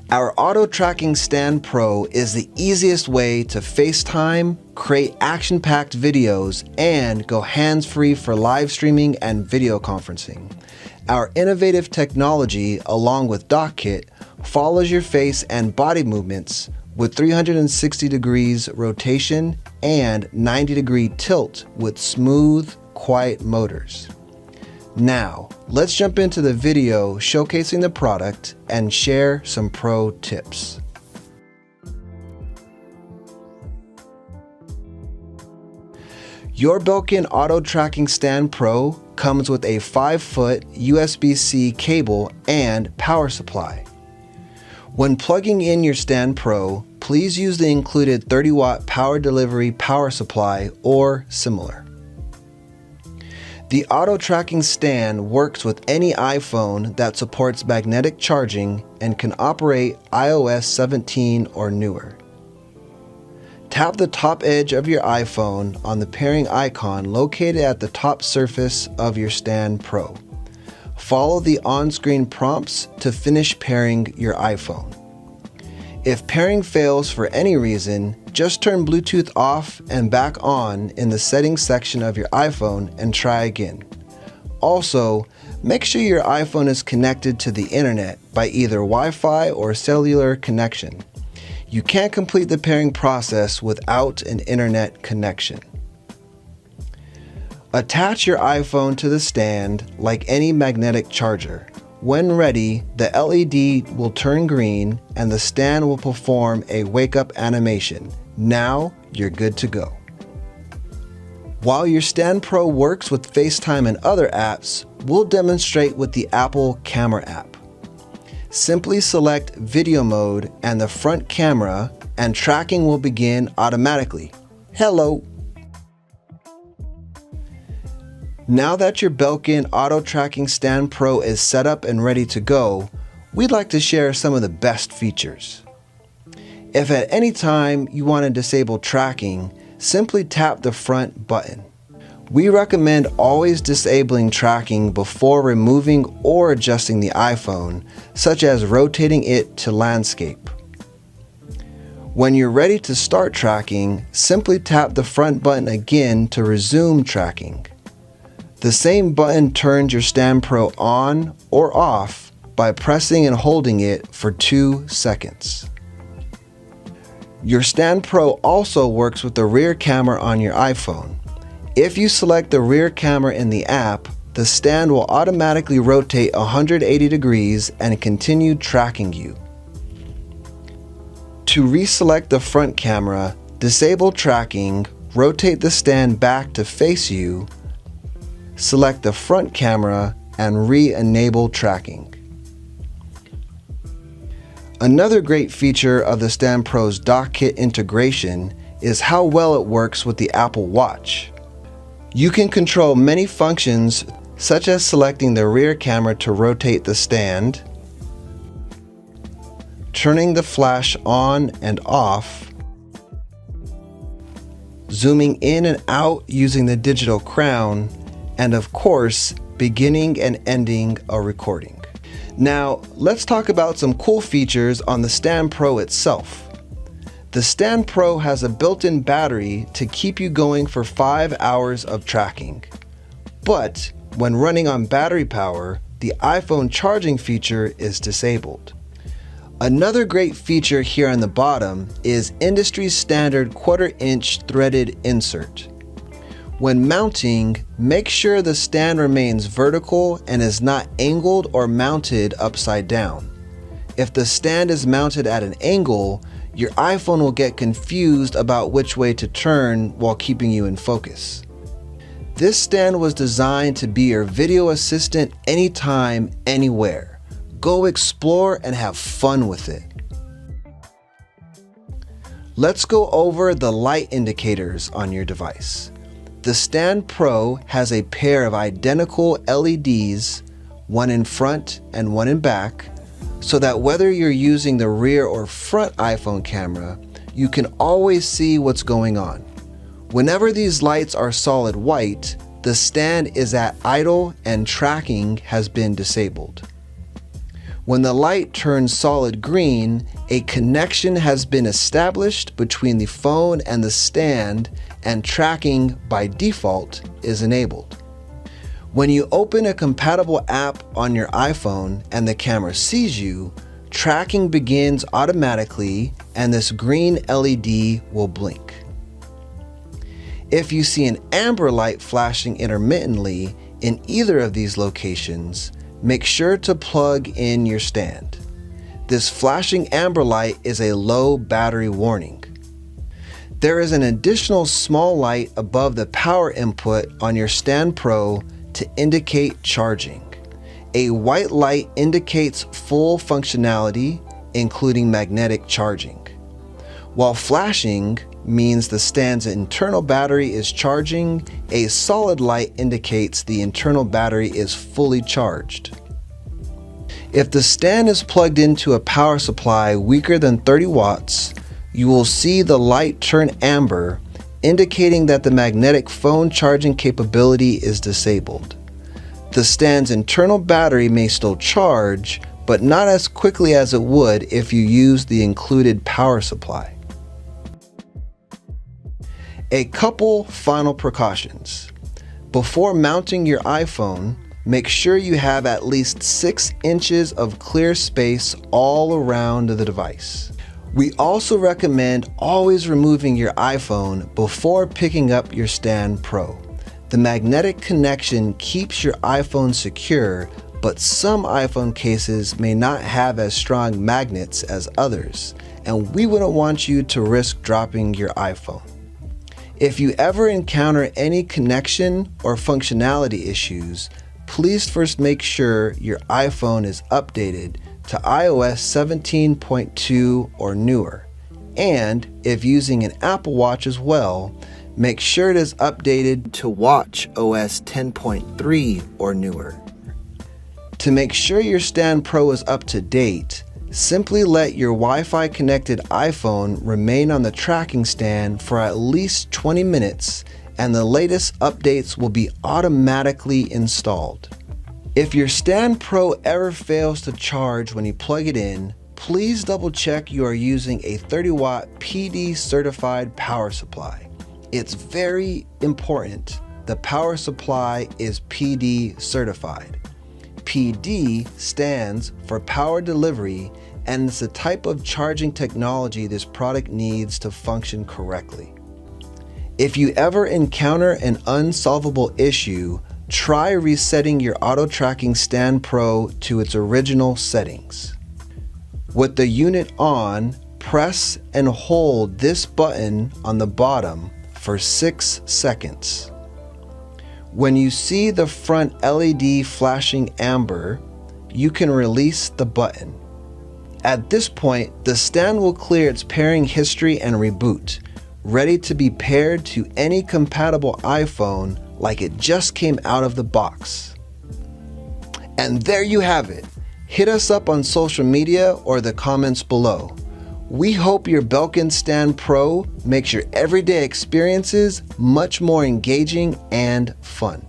Our Auto Tracking Stand Pro is the easiest way to FaceTime, create action-packed videos, and go hands-free for live streaming and video conferencing. Our innovative technology, along with DockKit, follows your face and body movements with 360 degrees rotation and 90-degree tilt with smooth, quiet motors. Now, let's jump into the video showcasing the product and share some pro tips. Your Belkin Auto Tracking Stand Pro comes with a 5-foot USB-C cable and power supply. When plugging in your Stand Pro, please use the included 30-watt power delivery power supply or similar. The auto tracking stand works with any iPhone that supports magnetic charging and can operate iOS 17 or newer. Tap the top edge of your iPhone on the pairing icon located at the top surface of your Stand Pro. Follow the on-screen prompts to finish pairing your iPhone. If pairing fails for any reason, just turn Bluetooth off and back on in the settings section of your iPhone and try again. Also, make sure your iPhone is connected to the internet by either Wi-Fi or cellular connection. You can't complete the pairing process without an internet connection. Attach your iPhone to the stand like any magnetic charger. When ready, the LED will turn green and the stand will perform a wake-up animation. Now you're good to go. While your Stand Pro works with FaceTime and other apps, we'll demonstrate with the Apple Camera app. Simply select video mode and the front camera, and tracking will begin automatically. Hello! Now that your Belkin Auto Tracking Stand Pro is set up and ready to go, we'd like to share some of the best features. If at any time you want to disable tracking, simply tap the front button. We recommend always disabling tracking before removing or adjusting the iPhone, such as rotating it to landscape. When you're ready to start tracking, simply tap the front button again to resume tracking. The same button turns your Stand Pro on or off by pressing and holding it for 2 seconds. Your Stand Pro also works with the rear camera on your iPhone. If you select the rear camera in the app, the stand will automatically rotate 180 degrees and continue tracking you. To reselect the front camera, disable tracking, rotate the stand back to face you, select the front camera, and re-enable tracking. Another great feature of the Stand Pro's DockKit integration is how well it works with the Apple Watch. You can control many functions such as selecting the rear camera to rotate the stand, turning the flash on and off, zooming in and out using the digital crown, and of course, beginning and ending a recording. Now, let's talk about some cool features on the Stand Pro itself. The Stand Pro has a built-in battery to keep you going for 5 hours of tracking. But when running on battery power, the iPhone charging feature is disabled. Another great feature here on the bottom is industry standard 1/4-inch threaded insert. When mounting, make sure the stand remains vertical and is not angled or mounted upside down. If the stand is mounted at an angle, your iPhone will get confused about which way to turn while keeping you in focus. This stand was designed to be your video assistant anytime, anywhere. Go explore and have fun with it. Let's go over the light indicators on your device. The Stand Pro has a pair of identical LEDs, one in front and one in back, so that whether you're using the rear or front iPhone camera, you can always see what's going on. Whenever these lights are solid white, the stand is at idle and tracking has been disabled. When the light turns solid green, a connection has been established between the phone and the stand, and tracking by default is enabled. When you open a compatible app on your iPhone and the camera sees you, tracking begins automatically and this green LED will blink. If you see an amber light flashing intermittently in either of these locations, make sure to plug in your stand. This flashing amber light is a low battery warning. There is an additional small light above the power input on your Stand Pro to indicate charging. A white light indicates full functionality, including magnetic charging, while flashing means the stand's internal battery is charging. A solid light indicates the internal battery is fully charged. If the stand is plugged into a power supply weaker than 30 watts, you will see the light turn amber, indicating that the magnetic phone charging capability is disabled. The stand's internal battery may still charge, but not as quickly as it would if you use the included power supply. A couple final precautions. Before mounting your iPhone, make sure you have at least 6 inches of clear space all around the device. We also recommend always removing your iPhone before picking up your Stand Pro. The magnetic connection keeps your iPhone secure, but some iPhone cases may not have as strong magnets as others, and we wouldn't want you to risk dropping your iPhone. If you ever encounter any connection or functionality issues, please first make sure your iPhone is updated to iOS 17.2 or newer. And if using an Apple Watch as well, make sure it is updated to watchOS 10.3 or newer. To make sure your Stand Pro is up to date, simply let your Wi-Fi connected iPhone remain on the tracking stand for at least 20 minutes and the latest updates will be automatically installed. If your Stand Pro ever fails to charge when you plug it in, please double check you are using a 30-watt PD certified power supply. It's very important the power supply is PD certified. PD stands for power delivery, and it's the type of charging technology this product needs to function correctly. If you ever encounter an unsolvable issue, try resetting your auto tracking Stand Pro to its original settings. With the unit on, press and hold this button on the bottom for 6 seconds. When you see the front LED flashing amber, you can release the button. At this point, the stand will clear its pairing history and reboot, ready to be paired to any compatible iPhone like it just came out of the box. And there you have it. Hit us up on social media or the comments below. We hope your Belkin Stand Pro makes your everyday experiences much more engaging and fun.